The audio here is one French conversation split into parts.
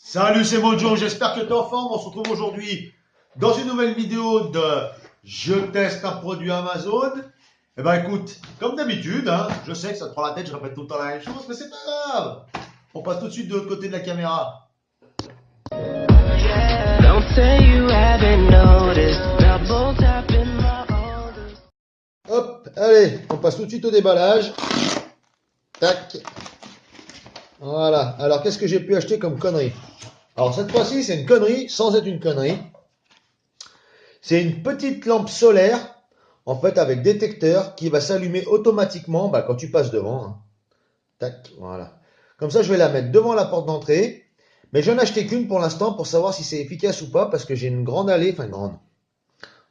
Salut, c'est Mojo, j'espère que tu es en forme. On se retrouve aujourd'hui dans une nouvelle vidéo de Je teste un produit Amazon. Eh ben écoute, comme d'habitude, hein, je sais que ça te prend la tête, je répète tout le temps la même chose, mais c'est pas grave. On passe tout de suite de l'autre côté de la caméra. Don't say you haven't noticed. Double tapping my oldest. Hop, allez, on passe tout de suite au déballage. Tac. Voilà, alors qu'est-ce que j'ai pu acheter comme connerie? Alors cette fois-ci, c'est une connerie sans être une connerie. C'est une petite lampe solaire, en fait, avec détecteur qui va s'allumer automatiquement quand tu passes devant. Hein. Tac, voilà. Comme ça, je vais la mettre devant la porte d'entrée. Mais je n'en ai acheté qu'une pour l'instant pour savoir si c'est efficace ou pas, parce que j'ai une grande allée, enfin grande,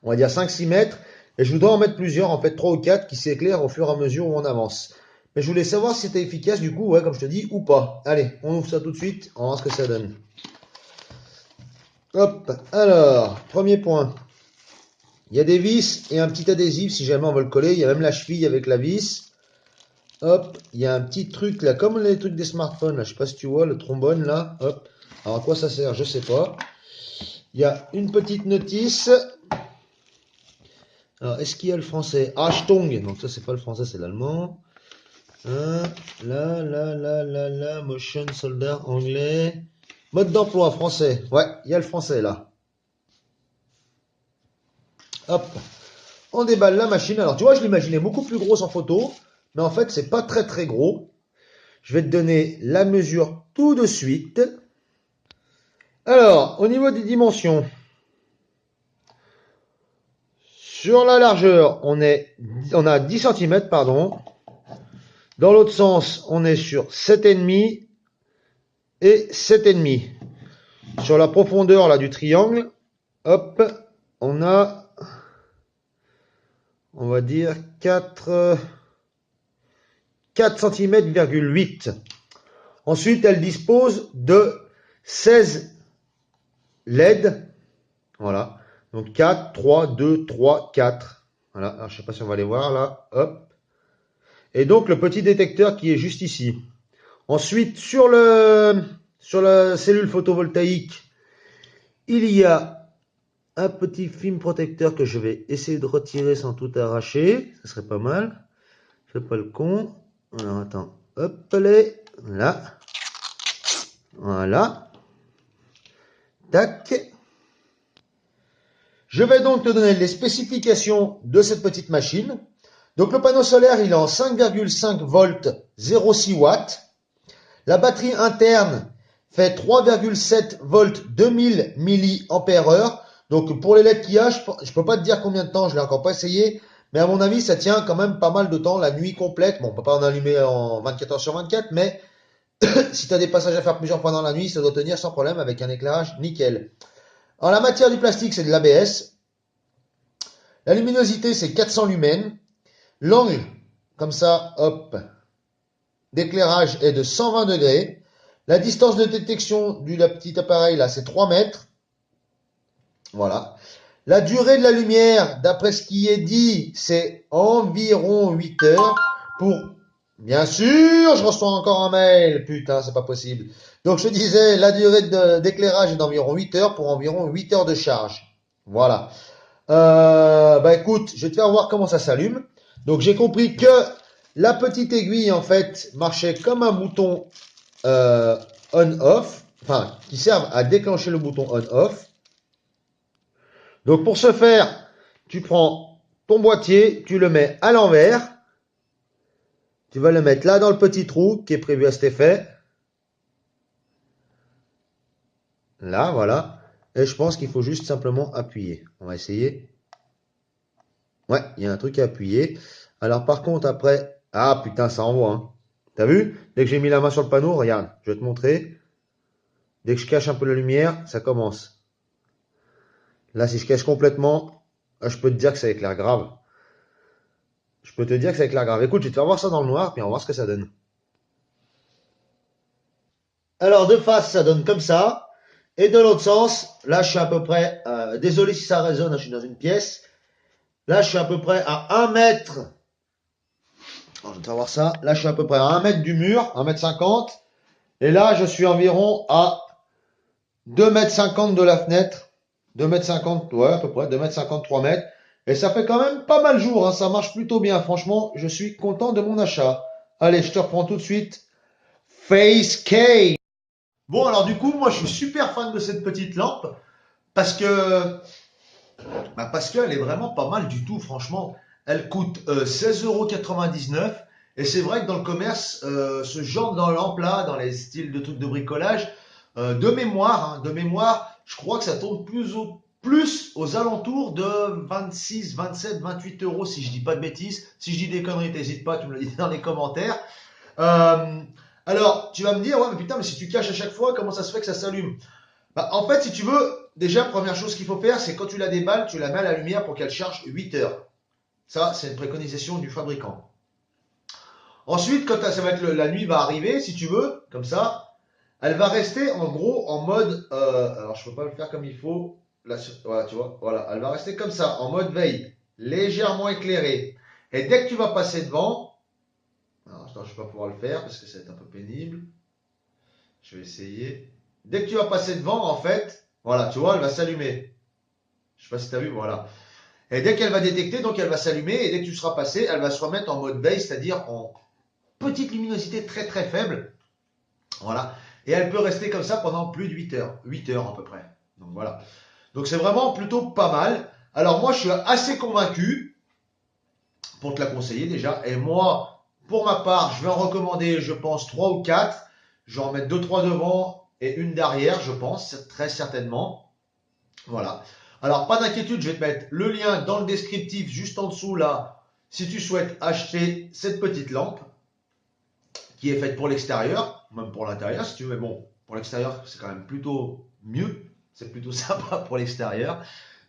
on va dire 5-6 mètres, et je voudrais en mettre plusieurs, en fait 3 ou 4 qui s'éclairent au fur et à mesure où on avance. Mais je voulais savoir si c'était efficace du coup, ouais, comme je te dis, ou pas. Allez, on ouvre ça tout de suite, on va voir ce que ça donne. Hop, alors, premier point. Il y a des vis et un petit adhésif si jamais on veut le coller. Il y a même la cheville avec la vis. Hop, il y a un petit truc là, comme les trucs des smartphones là. Je sais pas si tu vois, le trombone là. Hop. Alors à quoi ça sert? Je sais pas. Il y a une petite notice. Alors est-ce qu'il y a le français? Achtung. Donc ça c'est pas le français, c'est l'allemand. Hein, motion soldat anglais. Mode d'emploi français. Ouais, il y a le français là. Hop. On déballe la machine. Alors, tu vois, je l'imaginais beaucoup plus grosse en photo, mais en fait, c'est pas très très gros. Je vais te donner la mesure tout de suite. Alors, au niveau des dimensions, sur la largeur, on a 10 cm, pardon. Dans l'autre sens, on est sur 7,5 et 7,5. Sur la profondeur là du triangle, hop, on a, on va dire 4 cm,8. Ensuite, elle dispose de 16 LED. Voilà. Donc 4, 3, 2, 3, 4. Voilà. Alors, je ne sais pas si on va les voir là. Hop. Et donc le petit détecteur qui est juste ici. Ensuite, sur la cellule photovoltaïque, il y a un petit film protecteur que je vais essayer de retirer sans tout arracher. Ce serait pas mal. Je fais pas le con. Alors attends. Hop, allez. Là. Voilà. Tac. Je vais donc te donner les spécifications de cette petite machine. Donc le panneau solaire, il est en 5,5 volts, 0,6 watts. La batterie interne fait 3,7 volts, 2000 mAh. Donc pour les LED qu'il y a, je ne peux pas te dire combien de temps, je ne l'ai encore pas essayé. Mais à mon avis, ça tient quand même pas mal de temps, la nuit complète. Bon, on ne peut pas en allumer en 24 heures sur 24, mais si tu as des passages à faire plusieurs fois dans la nuit, ça doit tenir sans problème avec un éclairage nickel. Alors la matière du plastique, c'est de l'ABS. La luminosité, c'est 400 lumens. L'angle, comme ça, hop, d'éclairage est de 120 degrés. La distance de détection du petit appareil, là, c'est 3 mètres. Voilà. La durée de la lumière, d'après ce qui est dit, c'est environ 8 heures. Bien sûr, je reçois encore un mail. Putain, c'est pas possible. Donc, je disais, la durée d'éclairage est d'environ 8 heures pour environ 8 heures de charge. Voilà. Écoute, je vais te faire voir comment ça s'allume. Donc, j'ai compris que la petite aiguille, en fait, marchait comme un bouton on-off. Enfin, qui sert à déclencher le bouton on-off. Donc, pour ce faire, tu prends ton boîtier, tu le mets à l'envers. Tu vas le mettre là dans le petit trou qui est prévu à cet effet. Là, voilà. Et je pense qu'il faut juste simplement appuyer. On va essayer. Ouais, il y a un truc à appuyer. Alors par contre, après... Ah putain, ça envoie. Hein. T'as vu? Dès que j'ai mis la main sur le panneau, regarde, je vais te montrer. Dès que je cache un peu la lumière, ça commence. Là, si je cache complètement, je peux te dire que ça éclaire grave. Je peux te dire que ça éclaire grave. Écoute, je vais te faire voir ça dans le noir, puis on va voir ce que ça donne. Alors, de face, ça donne comme ça. Et de l'autre sens, là, je suis à peu près... désolé si ça résonne, je suis dans une pièce. Là, je suis à peu près à 1 mètre. Alors, je vais te faire voir ça. Là, je suis à peu près à 1 mètre du mur, 1,50 m. Et là, je suis environ à 2,50 m de la fenêtre. 2,50 m, ouais, à peu près, 2,50 m, 3 mètres. Et ça fait quand même pas mal jour, hein, ça marche plutôt bien. Franchement, je suis content de mon achat. Allez, je te reprends tout de suite. Face K. Bon, alors du coup, moi, je suis super fan de cette petite lampe parce que, parce qu'elle est vraiment pas mal du tout, franchement. Elle coûte 16,99 € et c'est vrai que dans le commerce, ce genre de lampe-là, dans les styles de trucs de bricolage, de mémoire, je crois que ça tourne plus aux alentours de 26, 27, 28 euros si je dis pas de bêtises. Si je dis des conneries, t'hésites pas, tu me le dis dans les commentaires. Euh, alors, tu vas me dire, ouais, mais putain, mais si tu caches à chaque fois, comment ça se fait que ça s'allume? Bah, en fait, si tu veux, déjà, première chose qu'il faut faire, c'est quand tu la déballes, tu la mets à la lumière pour qu'elle charge 8 heures. Ça, c'est une préconisation du fabricant. Ensuite, quand ça va être la nuit va arriver, si tu veux, comme ça, elle va rester en gros en mode. Alors, je peux pas le faire comme il faut. Là, voilà, tu vois, voilà, elle va rester comme ça, en mode veille, légèrement éclairée. Et dès que tu vas passer devant, alors, attends, je vais pas pouvoir le faire parce que ça va être un peu pénible. Je vais essayer. Dès que tu vas passer devant, en fait, voilà, tu vois, elle va s'allumer. Je sais pas si tu as vu, voilà. Et dès qu'elle va détecter, donc elle va s'allumer, et dès que tu seras passé, elle va se remettre en mode veille, c'est-à-dire en petite luminosité très très faible. Voilà. Et elle peut rester comme ça pendant plus de 8 heures. 8 heures à peu près. Donc voilà. Donc c'est vraiment plutôt pas mal. Alors moi je suis assez convaincu pour te la conseiller déjà. Et moi, pour ma part, je vais en recommander, je pense, 3 ou 4. Je vais en mettre 2-3 devant et une derrière, je pense, très certainement. Voilà. Alors, pas d'inquiétude, je vais te mettre le lien dans le descriptif juste en dessous là, si tu souhaites acheter cette petite lampe qui est faite pour l'extérieur, même pour l'intérieur si tu veux, mais bon, pour l'extérieur, c'est quand même plutôt mieux, c'est plutôt sympa pour l'extérieur.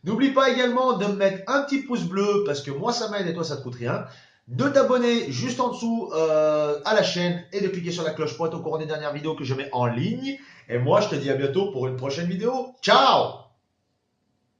N'oublie pas également de me mettre un petit pouce bleu parce que moi ça m'aide et toi ça te coûte rien. De t'abonner juste en dessous à la chaîne et de cliquer sur la cloche pour être au courant des dernières vidéos que je mets en ligne. Et moi je te dis à bientôt pour une prochaine vidéo. Ciao!